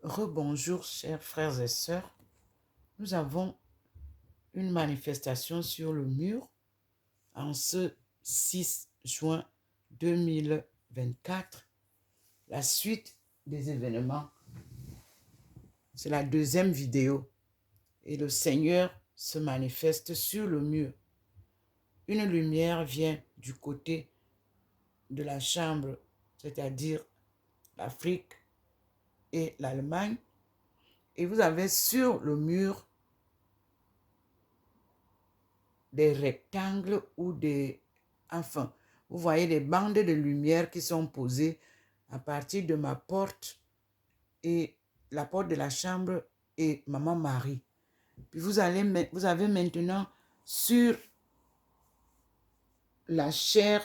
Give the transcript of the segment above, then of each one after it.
Rebonjour, chers frères et sœurs. Nous avons une manifestation sur le mur en ce 6 juin 2024. La suite des événements, c'est la deuxième vidéo. Et le Seigneur se manifeste sur le mur. Une lumière vient du côté de la chambre, c'est-à-dire l'Afrique et l'Allemagne. Et vous avez sur le mur des rectangles ou des... Enfin, vous voyez des bandes de lumière qui sont posées à partir de ma porte et la porte de la chambre et Maman Marie. Puis vous avez maintenant sur la chaire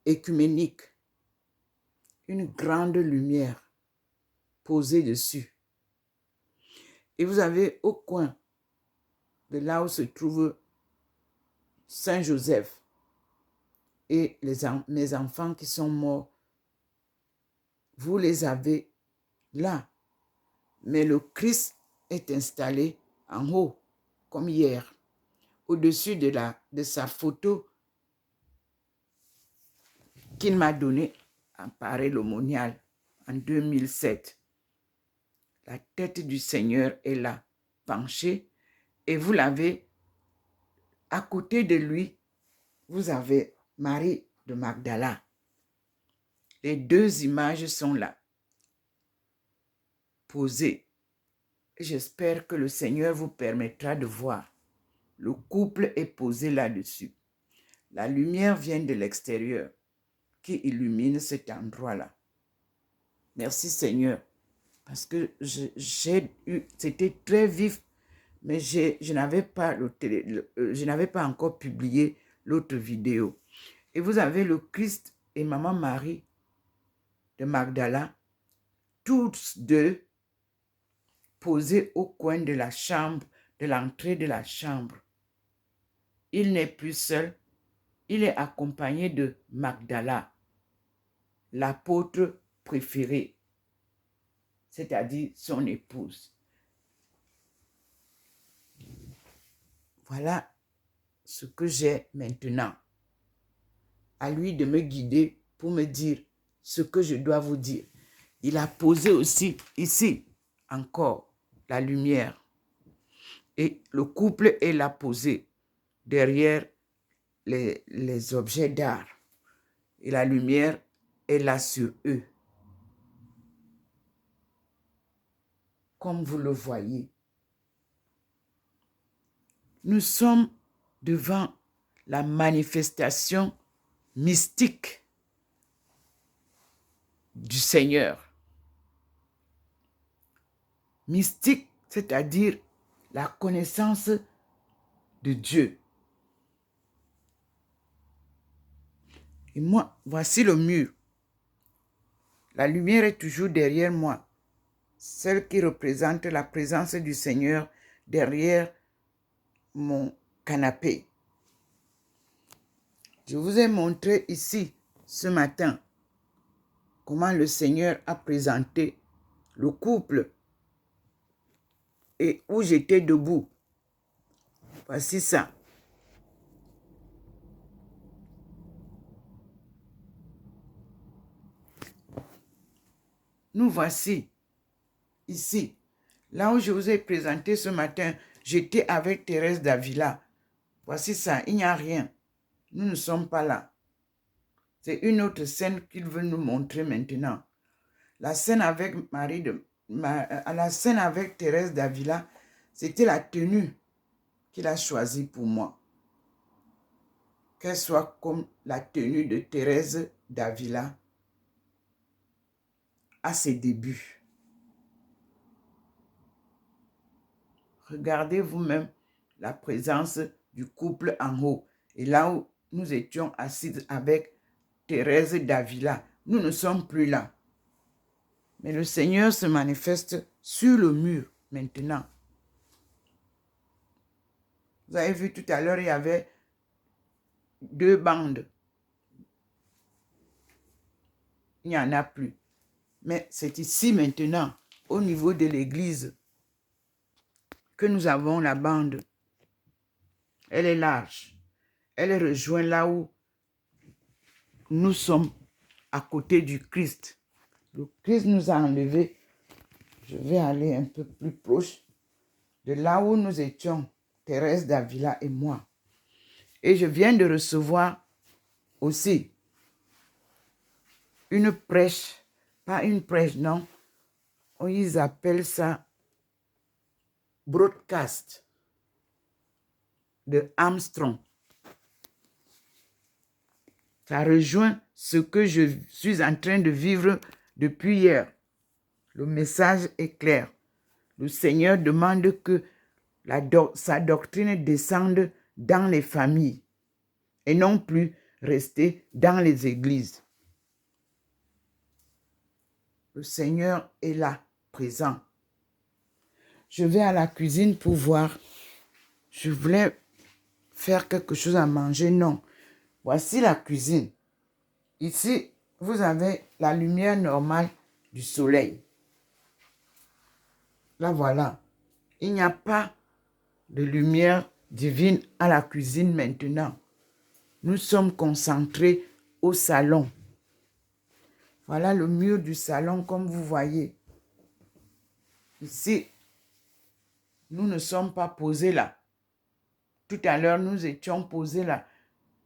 écuménique une grande lumière posée dessus. Et vous avez au coin de là où se trouve Saint Joseph et mes enfants qui sont morts, vous les avez là. Mais le Christ est installé en haut, comme hier, au-dessus de sa photo qu'il m'a donnée en pareil l'aumônial en 2007. La tête du Seigneur est là, penchée, et vous l'avez à côté de lui, vous avez Marie de Magdala. Les deux images sont là, posées. J'espère que le Seigneur vous permettra de voir. Le couple est posé là-dessus. La lumière vient de l'extérieur qui illumine cet endroit-là. Merci Seigneur, parce que c'était très vif, mais je n'avais pas encore publié l'autre vidéo. Et vous avez le Christ et Maman Marie de Magdala, tous deux posés au coin de la chambre, de l'entrée de la chambre. Il n'est plus seul, il est accompagné de Magdala, l'apôtre préféré, c'est-à-dire son épouse. Voilà ce que j'ai maintenant. À lui de me guider pour me dire ce que je dois vous dire. Il a posé aussi ici encore la lumière. Et le couple est là posé derrière les objets d'art. Et la lumière est là sur eux. Comme vous le voyez. Nous sommes devant la manifestation mystique du Seigneur. Mystique, c'est-à-dire la connaissance de Dieu. Et moi, voici le mur. La lumière est toujours derrière moi, celle qui représente la présence du Seigneur derrière mon canapé. Je vous ai montré ici, ce matin, comment le Seigneur a présenté le couple et où j'étais debout. Voici ça. Nous voici ici. Là où je vous ai présenté ce matin, j'étais avec Thérèse d'Avila. Voici ça, il n'y a rien. Nous ne sommes pas là. C'est une autre scène qu'il veut nous montrer maintenant. La scène avec la scène avec Thérèse d'Avila, c'était la tenue qu'il a choisie pour moi. Qu'elle soit comme la tenue de Thérèse d'Avila à ses débuts. Regardez vous-même la présence du couple en haut. Et là où nous étions assises avec Thérèse d'Avila, nous ne sommes plus là. Mais le Seigneur se manifeste sur le mur maintenant. Vous avez vu tout à l'heure, il y avait deux bandes. Il n'y en a plus. Mais c'est ici maintenant, au niveau de l'église, que nous avons la bande. Elle est large. Elle rejoint là où nous sommes à côté du Christ. Le Christ nous a enlevés. Je vais aller un peu plus proche de là où nous étions, Thérèse Davila et moi. Et je viens de recevoir aussi une prêche, pas une prêche, non. Ils appellent ça broadcast de Armstrong. Ça rejoint ce que je suis en train de vivre depuis hier. Le message est clair. Le Seigneur demande que sa doctrine descende dans les familles et non plus rester dans les églises. Le Seigneur est là, présent. Je vais à la cuisine pour voir. Je voulais faire quelque chose à manger. Non. Voici la cuisine. Ici, vous avez la lumière normale du soleil. Là, voilà. Il n'y a pas de lumière divine à la cuisine maintenant. Nous sommes concentrés au salon. Voilà le mur du salon, comme vous voyez. Ici, nous ne sommes pas posés là. Tout à l'heure, nous étions posés là.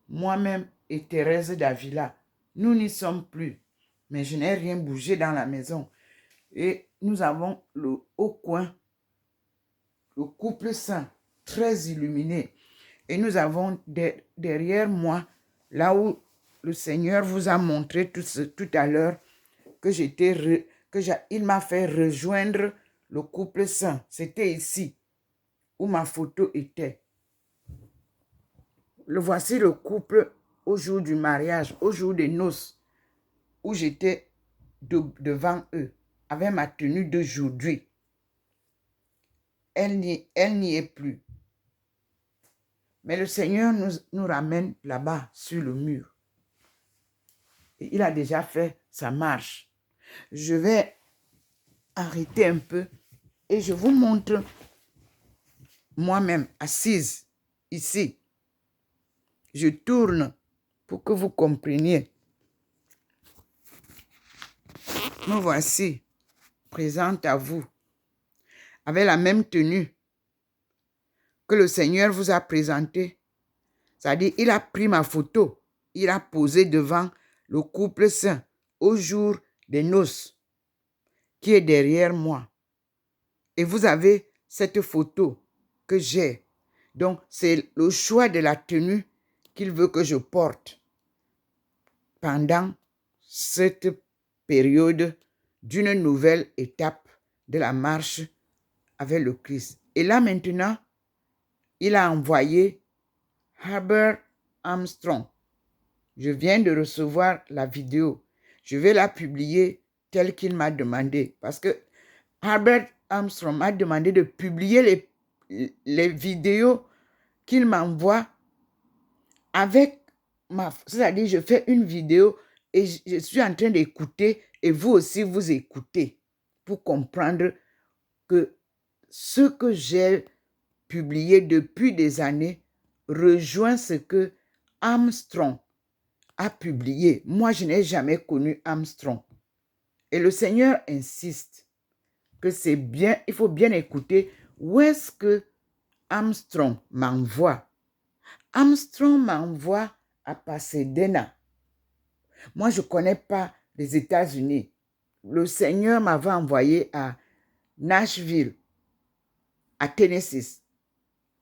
Moi-même et Thérèse Davila. Nous n'y sommes plus. Mais je n'ai rien bougé dans la maison. Et nous avons le haut coin, le couple saint, très illuminé. Et nous avons derrière moi, là où le Seigneur vous a montré tout à l'heure, il m'a fait rejoindre le couple saint. C'était ici où ma photo était. Voici le couple au jour du mariage, au jour des noces, où j'étais devant eux, avec ma tenue d'aujourd'hui. Elle n'y est plus. Mais le Seigneur nous ramène là-bas, sur le mur. Et il a déjà fait sa marche. Je vais arrêter un peu et je vous montre moi-même, assise, ici. Je tourne pour que vous compreniez. Me voici, présente à vous, avec la même tenue que le Seigneur vous a présentée. C'est-à-dire, il a pris ma photo, il a posé devant le couple saint au jour des noces, qui est derrière moi. Et vous avez cette photo que j'ai. Donc, c'est le choix de la tenue qu'il veut que je porte pendant cette période d'une nouvelle étape de la marche avec le Christ. Et là maintenant, il a envoyé Herbert Armstrong. Je viens de recevoir la vidéo. Je vais la publier telle qu'il m'a demandé. Parce que Herbert Armstrong m'a demandé de publier les vidéos qu'il m'envoie avec c'est-à-dire, je fais une vidéo et je suis en train d'écouter et vous aussi vous écoutez pour comprendre que ce que j'ai publié depuis des années rejoint ce que Armstrong a publié. Moi, je n'ai jamais connu Armstrong. Et le Seigneur insiste que c'est bien, il faut bien écouter où est-ce que Armstrong m'envoie. Armstrong m'envoie à Pasadena. Moi, je ne connais pas les États-Unis. Le Seigneur m'avait envoyé à Nashville, à Tennessee.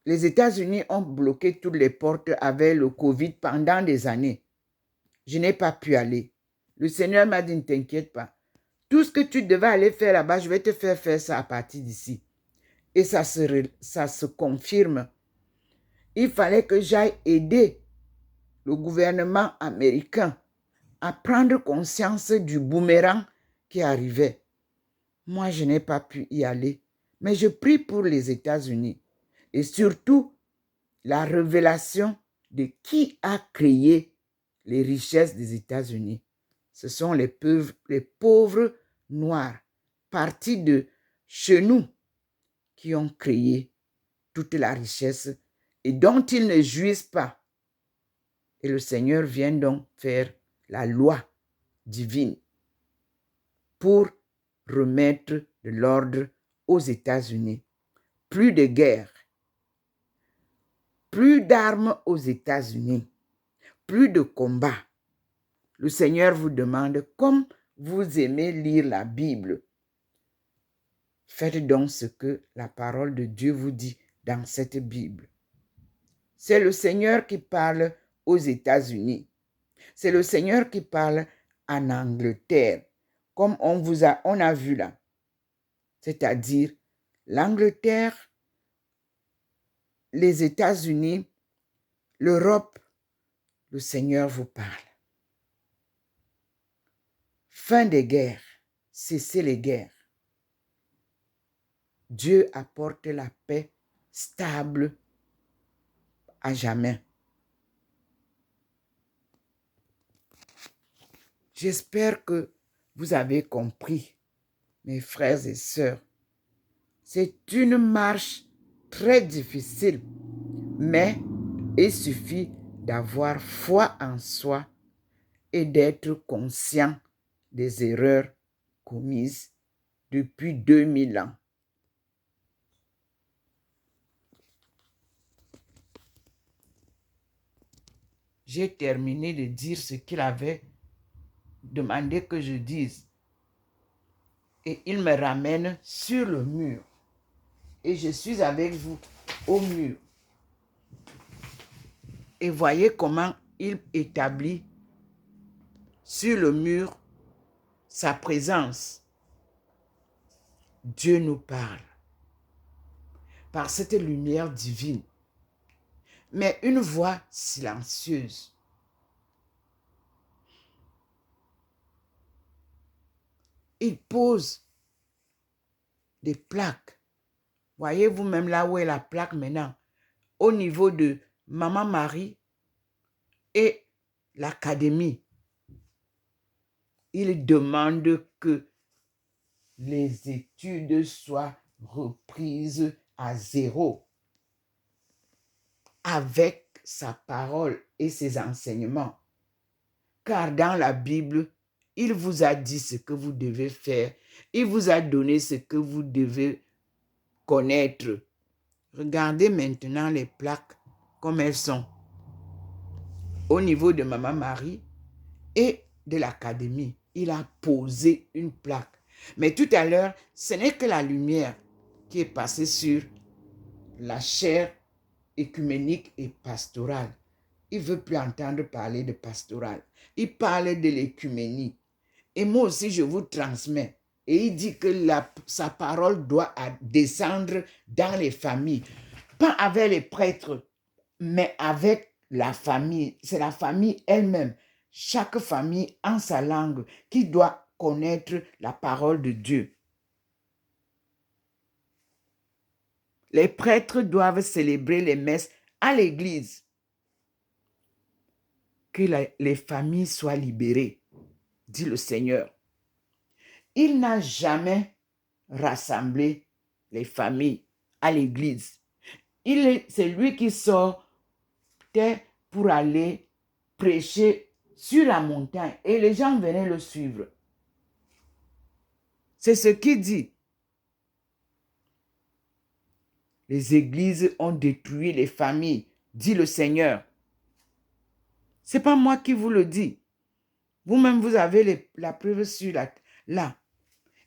Les États-Unis ont bloqué toutes les portes avec le COVID pendant des années. Je n'ai pas pu aller. Le Seigneur m'a dit, ne t'inquiète pas. Tout ce que tu devais aller faire là-bas, je vais te faire ça à partir d'ici. Et ça se confirme. Il fallait que j'aille aider le gouvernement américain à prendre conscience du boomerang qui arrivait. Moi, je n'ai pas pu y aller. Mais je prie pour les États-Unis. Et surtout, la révélation de qui a créé les richesses des États-Unis. Ce sont les pauvres noirs, partis de chez nous, qui ont créé toute la richesse et dont ils ne jouissent pas. Et le Seigneur vient donc faire la loi divine pour remettre de l'ordre aux États-Unis. Plus de guerre, plus d'armes aux États-Unis, plus de combats. Le Seigneur vous demande, comme vous aimez lire la Bible, faites donc ce que la parole de Dieu vous dit dans cette Bible. C'est le Seigneur qui parle aux États-Unis. C'est le Seigneur qui parle en Angleterre, comme on a vu là. C'est-à-dire l'Angleterre, les États-Unis, l'Europe, le Seigneur vous parle. Fin des guerres, cessez les guerres. Dieu apporte la paix stable à jamais. J'espère que vous avez compris, mes frères et sœurs. C'est une marche très difficile, mais il suffit d'avoir foi en soi et d'être conscient des erreurs commises depuis 2000 ans. J'ai terminé de dire ce qu'il avait demandé que je dise. Et il me ramène sur le mur. Et je suis avec vous au mur. Et voyez comment il établit sur le mur sa présence. Dieu nous parle par cette lumière divine. Mais une voix silencieuse. Il pose des plaques. Voyez vous-même là où est la plaque maintenant. Au niveau de Maman Marie et l'académie. Il demande que les études soient reprises à zéro avec sa parole et ses enseignements. Car dans la Bible, il vous a dit ce que vous devez faire. Il vous a donné ce que vous devez connaître. Regardez maintenant les plaques comme elles sont. Au niveau de Maman Marie et de l'académie, il a posé une plaque. Mais tout à l'heure, ce n'est que la lumière qui est passée sur la chaire écuménique et pastorale. Il ne veut plus entendre parler de pastoral. Il parle de l'écuménie. Et moi aussi, je vous transmets. Et il dit que sa parole doit descendre dans les familles. Pas avec les prêtres, mais avec la famille. C'est la famille elle-même. Chaque famille en sa langue qui doit connaître la parole de Dieu. Les prêtres doivent célébrer les messes à l'église. Que les familles soient libérées, dit le Seigneur. Il n'a jamais rassemblé les familles à l'église. C'est lui qui sortait pour aller prêcher sur la montagne et les gens venaient le suivre. C'est ce qu'il dit. Les églises ont détruit les familles, dit le Seigneur. Ce n'est pas moi qui vous le dis. Vous-même, vous avez la preuve sur là.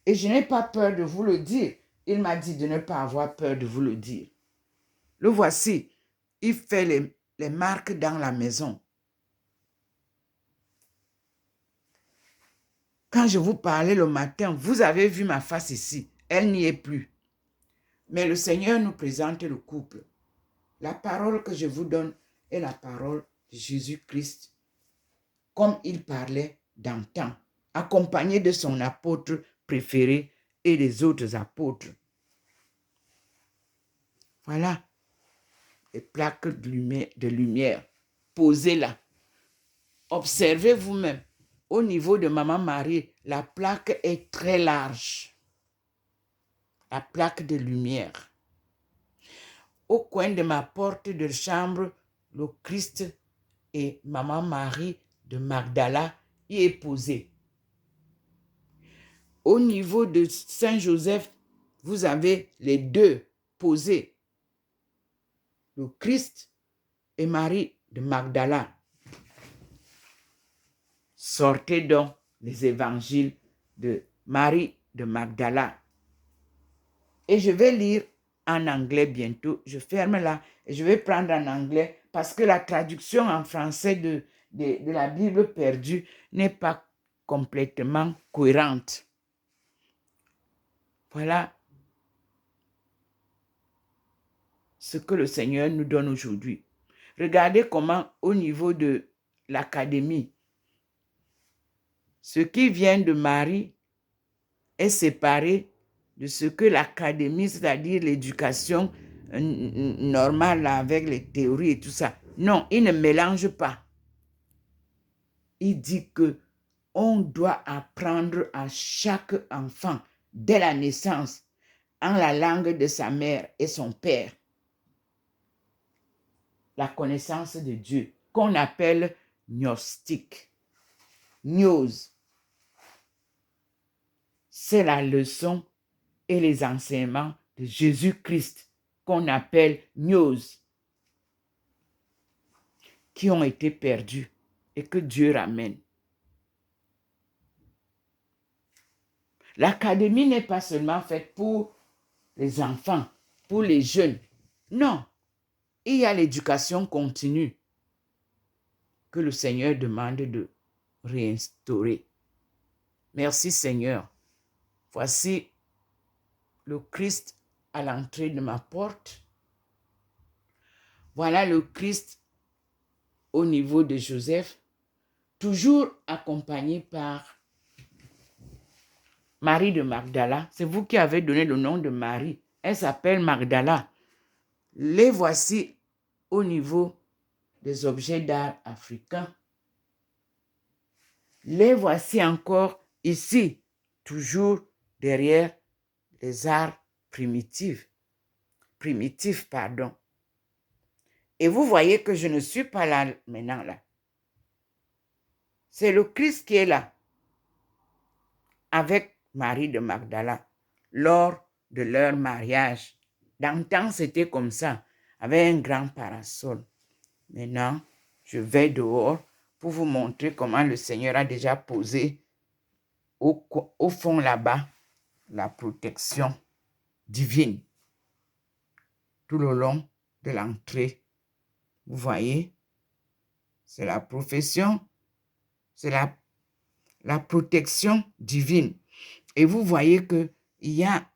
Et je n'ai pas peur de vous le dire. Il m'a dit de ne pas avoir peur de vous le dire. Le voici. Il fait les marques dans la maison. Quand je vous parlais le matin, vous avez vu ma face ici. Elle n'y est plus. Mais le Seigneur nous présente le couple. La parole que je vous donne est la parole de Jésus-Christ, comme il parlait d'antan, accompagné de son apôtre préféré et des autres apôtres. Voilà les plaques de lumière posées là. Observez vous-même. au niveau de Maman Marie, la plaque est très large. La plaque de lumière. Au coin de ma porte de chambre, le Christ et Maman Marie de Magdala y est posé. Au niveau de Saint-Joseph, vous avez les deux posés. Le Christ et Marie de Magdala. Sortez donc les évangiles de Marie de Magdala. Et je vais lire en anglais bientôt. Je ferme là et je vais prendre en anglais parce que la traduction en français de la Bible perdue n'est pas complètement cohérente. Voilà ce que le Seigneur nous donne aujourd'hui. Regardez comment au niveau de l'académie, ce qui vient de Marie est séparé de ce que l'académie, c'est-à-dire l'éducation normale avec les théories et tout ça. Non, il ne mélange pas. Il dit que on doit apprendre à chaque enfant, dès la naissance, en la langue de sa mère et son père, la connaissance de Dieu, qu'on appelle gnostique. Gnose. C'est la leçon et les enseignements de Jésus-Christ qu'on appelle gnose, qui ont été perdus et que Dieu ramène. L'académie n'est pas seulement faite pour les enfants, pour les jeunes. Non, il y a l'éducation continue que le Seigneur demande de réinstaurer. Merci Seigneur. Voici le Christ à l'entrée de ma porte. Voilà le Christ au niveau de Joseph, toujours accompagné par Marie de Magdala. C'est vous qui avez donné le nom de Marie. Elle s'appelle Magdala. Les voici au niveau des objets d'art africains. Les voici encore ici, toujours derrière les arts primitifs. Et vous voyez que je ne suis pas là maintenant là. C'est le Christ qui est là, avec Marie de Magdala, lors de leur mariage. Dans le temps, c'était comme ça, avec un grand parasol. Maintenant, je vais dehors pour vous montrer comment le Seigneur a déjà posé au fond là-bas la protection divine tout le long de l'entrée. Vous voyez, c'est la profession, c'est la protection divine. Et vous voyez qu'il y a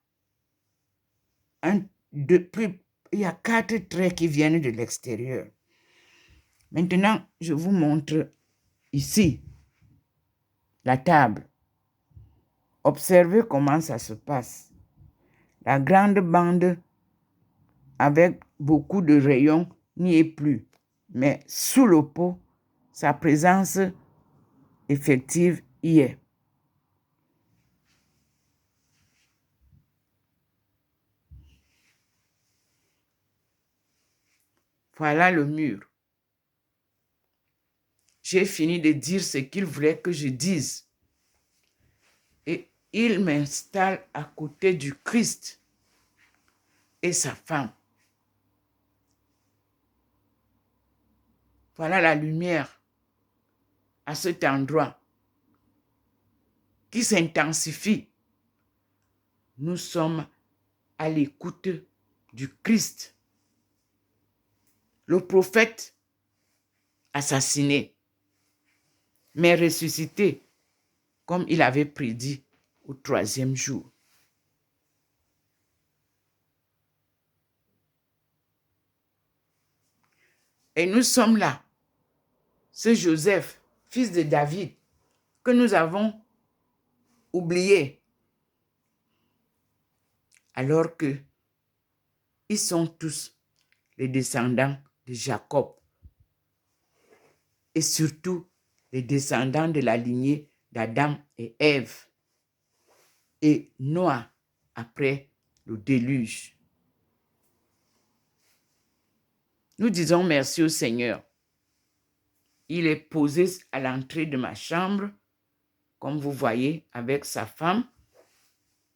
il y a 4 traits qui viennent de l'extérieur. Maintenant, je vous montre ici la table. Observez comment ça se passe. La grande bande avec beaucoup de rayons n'y est plus. Mais sous le pot, sa présence effective y est. Voilà le mur. J'ai fini de dire ce qu'il voulait que je dise. Et il m'installe à côté du Christ et sa femme. Voilà la lumière à cet endroit qui s'intensifie. Nous sommes à l'écoute du Christ, le prophète assassiné, mais ressuscité comme il avait prédit au 3e jour. Et nous sommes là, ce Joseph, fils de David, que nous avons oublié, alors que ils sont tous les descendants de Jacob et surtout des descendants de la lignée d'Adam et Ève et Noah après le déluge. Nous disons merci au Seigneur. Il est posé à l'entrée de ma chambre, comme vous voyez, avec sa femme,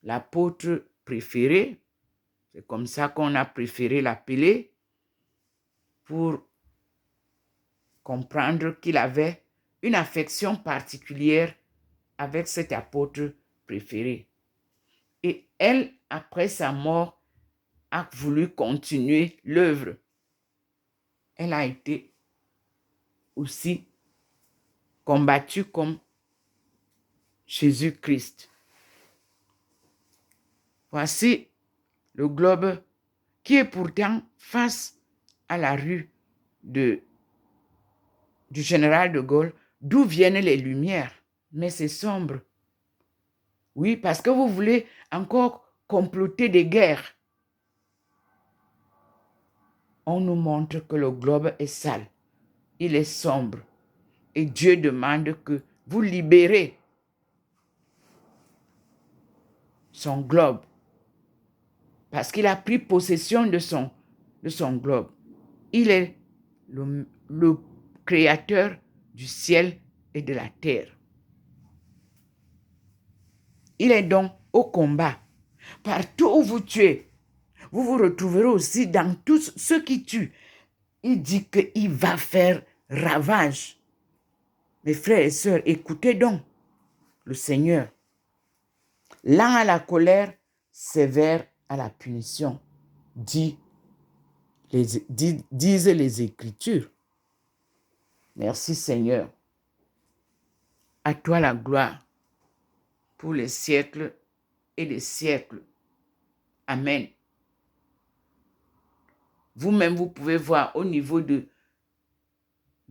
l'apôtre préféré. C'est comme ça qu'on a préféré l'appeler pour comprendre qu'il avait une affection particulière avec cet apôtre préféré. Et elle, après sa mort, a voulu continuer l'œuvre. Elle a été aussi combattue comme Jésus-Christ. Voici le globe qui est pourtant face à la rue du général de Gaulle, d'où viennent les lumières. Mais c'est sombre. Oui, parce que vous voulez encore comploter des guerres. On nous montre que le globe est sale. Il est sombre. Et Dieu demande que vous libérez son globe. Parce qu'il a pris possession de son globe. Il est le créateur du ciel et de la terre. Il est donc au combat. Partout où vous tuez, vous vous retrouverez aussi dans tous ceux qui tuent. Il dit qu'il va faire ravage. Mes frères et sœurs, écoutez donc le Seigneur. Lent à la colère, sévère à la punition, disent les Écritures. Merci Seigneur. À toi la gloire pour les siècles et les siècles. Amen. Vous-même, vous pouvez voir au niveau de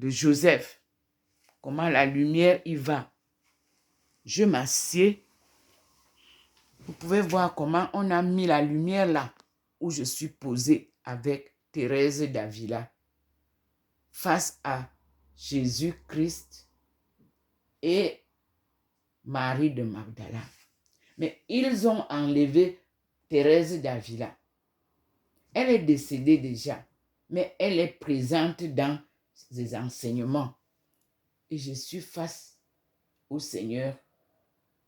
Joseph, comment la lumière y va. Je m'assieds. Vous pouvez voir comment on a mis la lumière là où je suis posée avec Thérèse d'Avila face à Jésus-Christ et Marie de Magdala. Mais ils ont enlevé Thérèse d'Avila. Elle est décédée déjà, mais elle est présente dans ses enseignements. Et je suis face au Seigneur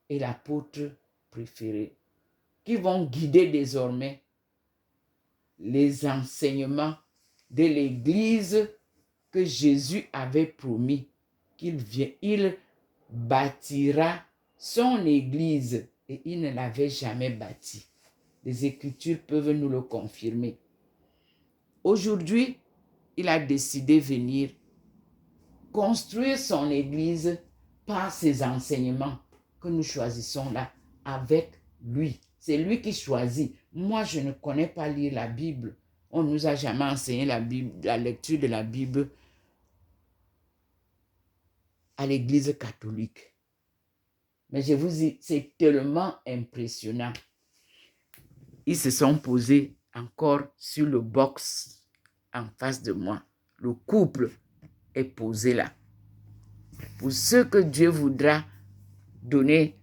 et l'apôtre préféré qui vont guider désormais les enseignements de l'Église que Jésus avait promis il bâtira son Église et il ne l'avait jamais bâtie. Les Écritures peuvent nous le confirmer. Aujourd'hui, il a décidé de venir construire son Église par ses enseignements que nous choisissons là avec lui. C'est lui qui choisit. Moi, je ne connais pas lire la Bible. On ne nous a jamais enseigné la lecture de la Bible à l'Église catholique. Mais je vous dis, c'est tellement impressionnant. Ils se sont posés encore sur le box en face de moi. Le couple est posé là. Pour ceux que Dieu voudra donner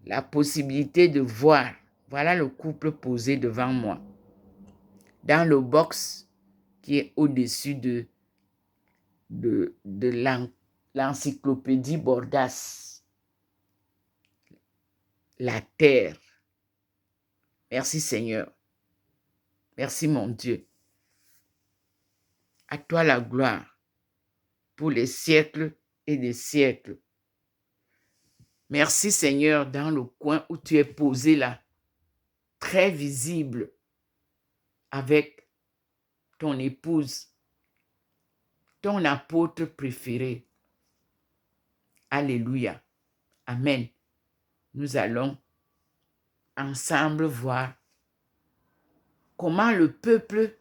la possibilité de voir, voilà le couple posé devant moi. Dans le box qui est au-dessus de l'encyclopédie Bordas. La terre. Merci Seigneur. Merci mon Dieu. À toi la gloire pour les siècles et des siècles. Merci Seigneur dans le coin où tu es posé là, très visible avec ton épouse, ton apôtre préféré. Alléluia. Amen. Nous allons ensemble voir comment le peuple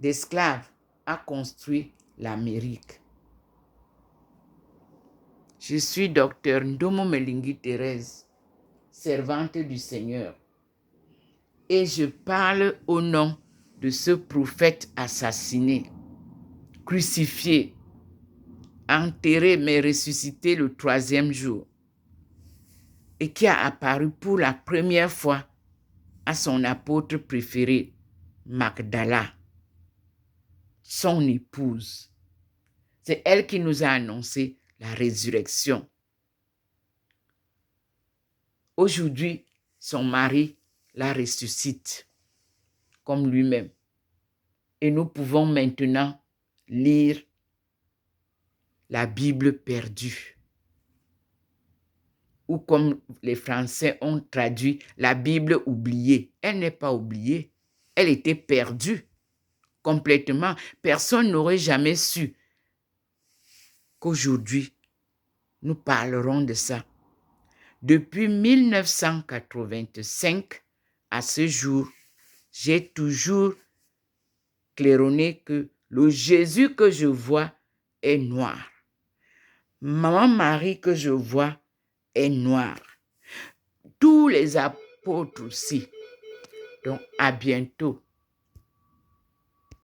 d'esclaves a construit l'Amérique. Je suis docteur Ndomo Melingi Thérèse, servante du Seigneur, et je parle au nom de ce prophète assassiné, crucifié, enterré mais ressuscité le 3e jour et qui a apparu pour la première fois à son apôtre préféré, Magdala, son épouse. C'est elle qui nous a annoncé la résurrection. Aujourd'hui, son mari la ressuscite comme lui-même. Et nous pouvons maintenant lire la Bible perdue. Ou comme les Français ont traduit, la Bible oubliée. Elle n'est pas oubliée. Elle était perdue complètement. Personne n'aurait jamais su qu'aujourd'hui, nous parlerons de ça. Depuis 1985 à ce jour, j'ai toujours claironné que le Jésus que je vois est noir. Maman Marie que je vois est noire. Tous les apôtres aussi. Donc, à bientôt.